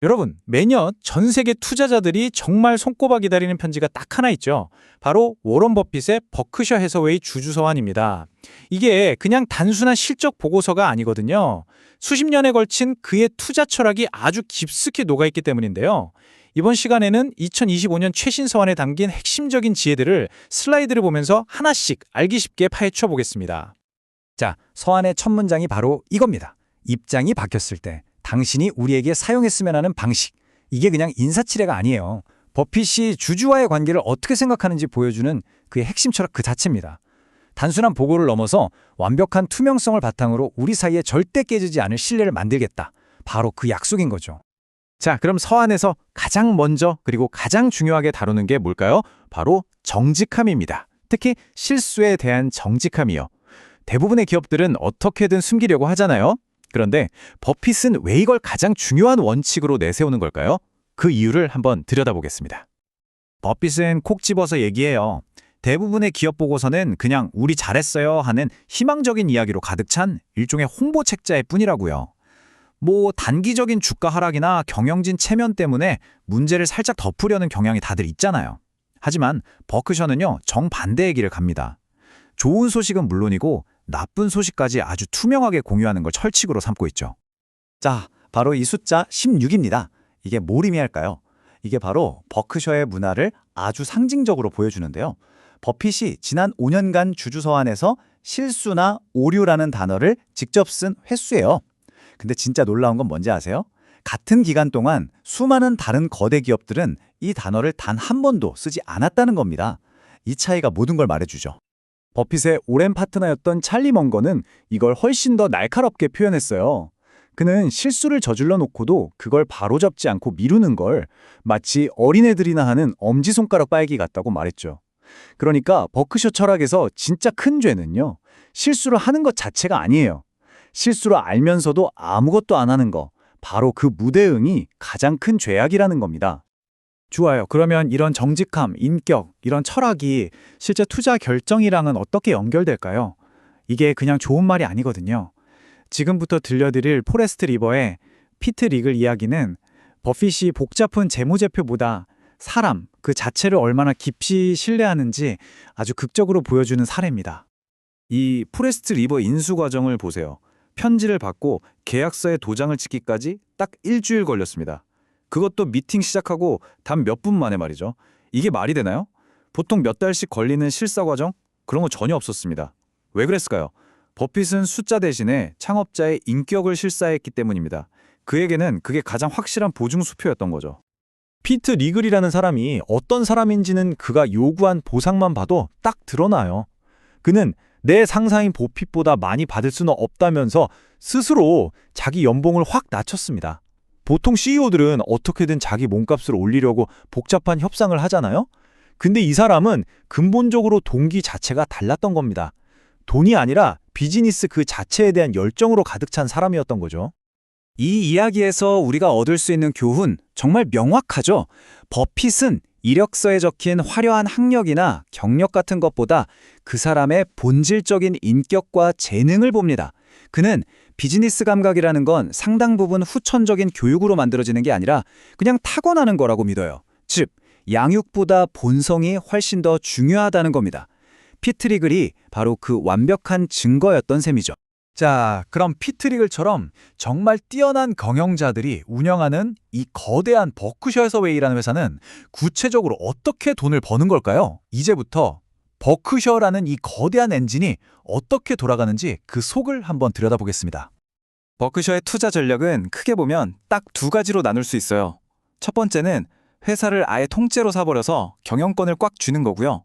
여러분, 매년 전 세계 투자자들이 정말 손꼽아 기다리는 편지가 딱 하나 있죠. 바로 워런 버핏의 버크셔 해서웨이 주주서한입니다. 이게 그냥 단순한 실적 보고서가 아니거든요. 수십 년에 걸친 그의 투자 철학이 아주 깊숙이 녹아있기 때문인데요. 이번 시간에는 2025년 최신 서한에 담긴 핵심적인 지혜들을 슬라이드를 보면서 하나씩 알기 쉽게 파헤쳐 보겠습니다. 자, 서한의 첫 문장이 바로 이겁니다. 입장이 바뀌었을 때 당신이 우리에게 사용했으면 하는 방식. 이게 그냥 인사치레가 아니에요. 버핏이 주주와의 관계를 어떻게 생각하는지 보여주는 그의 핵심 철학 그 자체입니다. 단순한 보고를 넘어서 완벽한 투명성을 바탕으로 우리 사이에 절대 깨지지 않을 신뢰를 만들겠다. 바로 그 약속인 거죠. 자, 그럼 서한에서 가장 먼저 그리고 가장 중요하게 다루는 게 뭘까요? 바로 정직함입니다. 특히 실수에 대한 정직함이요. 대부분의 기업들은 어떻게든 숨기려고 하잖아요. 그런데 버핏은 왜 이걸 가장 중요한 원칙으로 내세우는 걸까요? 그 이유를 한번 들여다보겠습니다. 버핏은 콕 집어서 얘기해요. 대부분의 기업 보고서는 그냥 우리 잘했어요 하는 희망적인 이야기로 가득 찬 일종의 홍보 책자일 뿐이라고요. 뭐 단기적인 주가 하락이나 경영진 체면 때문에 문제를 살짝 덮으려는 경향이 다들 있잖아요. 하지만 버크셔는요, 정반대의 길을 갑니다. 좋은 소식은 물론이고 나쁜 소식까지 아주 투명하게 공유하는 걸 철칙으로 삼고 있죠. 자, 바로 이 숫자 16입니다. 이게 뭘 의미할까요? 이게 바로 버크셔의 문화를 아주 상징적으로 보여주는데요. 버핏이 지난 5년간 주주서한에서 실수나 오류라는 단어를 직접 쓴 횟수예요. 근데 진짜 놀라운 건 뭔지 아세요? 같은 기간 동안 수많은 다른 거대 기업들은 이 단어를 단 한 번도 쓰지 않았다는 겁니다. 이 차이가 모든 걸 말해주죠. 버핏의 오랜 파트너였던 찰리 먼거는 이걸 훨씬 더 날카롭게 표현했어요. 그는 실수를 저질러 놓고도 그걸 바로잡지 않고 미루는 걸 마치 어린애들이나 하는 엄지손가락 빨기 같다고 말했죠. 그러니까 버크셔 철학에서 진짜 큰 죄는요, 실수를 하는 것 자체가 아니에요. 실수를 알면서도 아무것도 안 하는 거, 바로 그 무대응이 가장 큰 죄악이라는 겁니다. 좋아요. 그러면 이런 정직함, 인격, 이런 철학이 실제 투자 결정이랑은 어떻게 연결될까요? 이게 그냥 좋은 말이 아니거든요. 지금부터 들려드릴 포레스트 리버의 피트 리글 이야기는 버핏이 복잡한 재무제표보다 사람, 그 자체를 얼마나 깊이 신뢰하는지 아주 극적으로 보여주는 사례입니다. 이 포레스트 리버 인수 과정을 보세요. 편지를 받고 계약서에 도장을 찍기까지 딱 일주일 걸렸습니다. 그것도 미팅 시작하고 단 몇 분 만에 말이죠. 이게 말이 되나요? 보통 몇 달씩 걸리는 실사 과정? 그런 거 전혀 없었습니다. 왜 그랬을까요? 버핏은 숫자 대신에 창업자의 인격을 실사했기 때문입니다. 그에게는 그게 가장 확실한 보증수표였던 거죠. 피트 리글이라는 사람이 어떤 사람인지는 그가 요구한 보상만 봐도 딱 드러나요. 그는 내 상사인 버핏보다 많이 받을 수는 없다면서 스스로 자기 연봉을 확 낮췄습니다. 보통 CEO들은 어떻게든 자기 몸값을 올리려고 복잡한 협상을 하잖아요. 근데 이 사람은 근본적으로 동기 자체가 달랐던 겁니다. 돈이 아니라 비즈니스 그 자체에 대한 열정으로 가득 찬 사람이었던 거죠. 이 이야기에서 우리가 얻을 수 있는 교훈 정말 명확하죠. 버핏은 이력서에 적힌 화려한 학력이나 경력 같은 것보다 그 사람의 본질적인 인격과 재능을 봅니다. 그는 비즈니스 감각이라는 건 상당 부분 후천적인 교육으로 만들어지는 게 아니라 그냥 타고나는 거라고 믿어요. 즉, 양육보다 본성이 훨씬 더 중요하다는 겁니다. 피트 리글이 바로 그 완벽한 증거였던 셈이죠. 자, 그럼 피트 리글처럼 정말 뛰어난 경영자들이 운영하는 이 거대한 버크셔 해서웨이라는 회사는 구체적으로 어떻게 돈을 버는 걸까요? 이제부터 버크셔라는 이 거대한 엔진이 어떻게 돌아가는지 그 속을 한번 들여다보겠습니다. 버크셔의 투자 전략은 크게 보면 딱 두 가지로 나눌 수 있어요. 첫 번째는 회사를 아예 통째로 사버려서 경영권을 꽉 쥐는 거고요.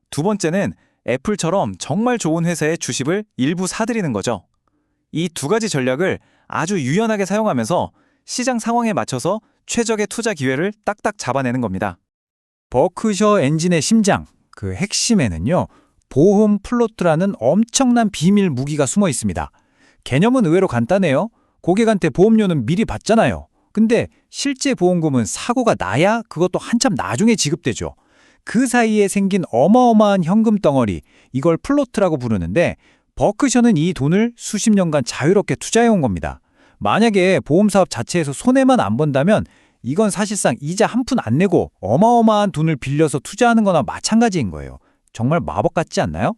두 번째는 애플처럼 정말 좋은 회사의 주식을 일부 사들이는 거죠. 이 두 가지 전략을 아주 유연하게 사용하면서 시장 상황에 맞춰서 최적의 투자 기회를 딱딱 잡아내는 겁니다. 버크셔 엔진의 심장, 그 핵심에는요, 보험 플로트라는 엄청난 비밀 무기가 숨어 있습니다. 개념은 의외로 간단해요. 고객한테 보험료는 미리 받잖아요. 근데 실제 보험금은 사고가 나야 그것도 한참 나중에 지급되죠. 그 사이에 생긴 어마어마한 현금 덩어리, 이걸 플로트라고 부르는데 버크셔는 이 돈을 수십 년간 자유롭게 투자해온 겁니다. 만약에 보험사업 자체에서 손해만 안 본다면 이건 사실상 이자 한 푼 안 내고 어마어마한 돈을 빌려서 투자하는 거나 마찬가지인 거예요. 정말 마법 같지 않나요?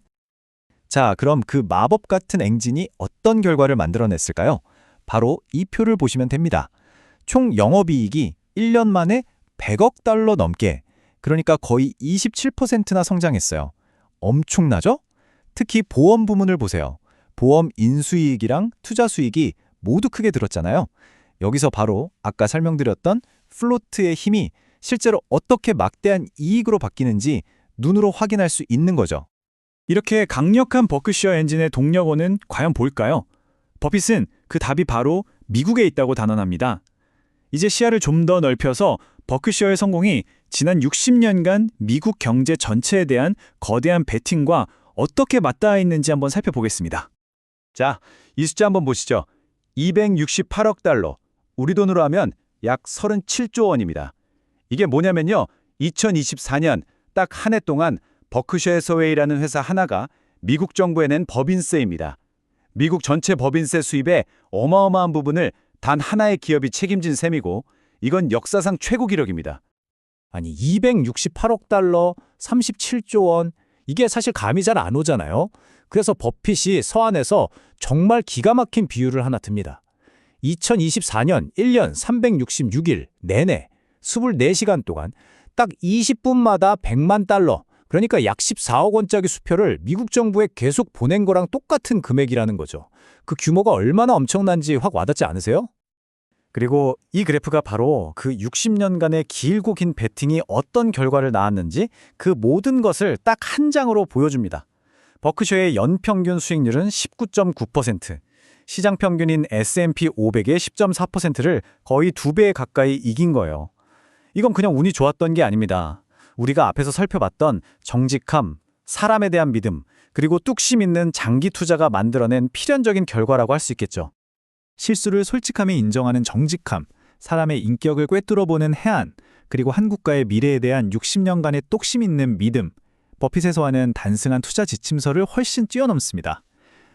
자, 그럼 그 마법 같은 engine 어떤 결과를 만들어냈을까요? 바로 이 표를 보시면 됩니다. 총 영업이익이 1년 만에 100억 달러 넘게, 그러니까 거의 27%나 성장했어요. 엄청나죠? 특히 보험 부문을 보세요. 보험 인수이익이랑 투자 수익이 모두 크게 들었잖아요. 여기서 바로 아까 설명드렸던 플로트의 힘이 실제로 어떻게 막대한 이익으로 바뀌는지 눈으로 확인할 수 있는 거죠. 이렇게 강력한 버크셔 엔진의 동력원은 과연 뭘까요? 버핏은 그 답이 바로 미국에 있다고 단언합니다. 이제 시야를 좀 더 넓혀서 버크셔의 성공이 지난 60년간 미국 경제 전체에 대한 거대한 베팅과 어떻게 맞닿아 있는지 한번 살펴보겠습니다. 자, 이 숫자 한번 보시죠. 268억 달러, 우리 돈으로 하면 약 37조 원입니다. 이게 뭐냐면요, 2024년 딱 한 해 동안 버크셔 해서웨이라는 회사 하나가 미국 정부에 낸 법인세입니다. 미국 전체 법인세 수입의 어마어마한 부분을 단 하나의 기업이 책임진 셈이고, 이건 역사상 최고 기록입니다. 아니 268억 달러, 37조 원, 이게 사실 감이 잘 안 오잖아요. 그래서 버핏이 서한에서 정말 기가 막힌 비율을 하나 듭니다. 2024년 1년 366일 내내 24시간 동안 딱 20분마다 100만 달러, 그러니까 약 14억 원짜리 수표를 미국 정부에 계속 보낸 거랑 똑같은 금액이라는 거죠. 그 규모가 얼마나 엄청난지 확 와닿지 않으세요? 그리고 이 그래프가 바로 그 60년간의 길고 긴 베팅이 어떤 결과를 낳았는지 그 모든 것을 딱 한 장으로 보여줍니다. 버크셔의 연평균 수익률은 19.9%, 시장 평균인 S&P 500의 10.4%를 거의 2배 가까이 이긴 거예요. 이건 그냥 운이 좋았던 게 아닙니다. 우리가 앞에서 살펴봤던 정직함, 사람에 대한 믿음, 그리고 뚝심 있는 장기 투자가 만들어낸 필연적인 결과라고 할 수 있겠죠. 실수를 솔직함에 인정하는 정직함, 사람의 인격을 꿰뚫어보는 해안, 그리고 한국가의 미래에 대한 60년간의 똑심 있는 믿음, 버핏에서 하는 단순한 투자 지침서를 훨씬 뛰어넘습니다.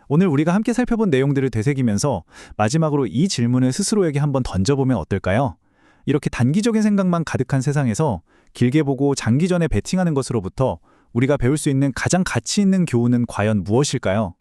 오늘 우리가 함께 살펴본 내용들을 되새기면서 마지막으로 이 질문을 스스로에게 한번 던져보면 어떨까요? 이렇게 단기적인 생각만 가득한 세상에서 길게 보고 장기전에 베팅하는 것으로부터 우리가 배울 수 있는 가장 가치 있는 교훈은 과연 무엇일까요?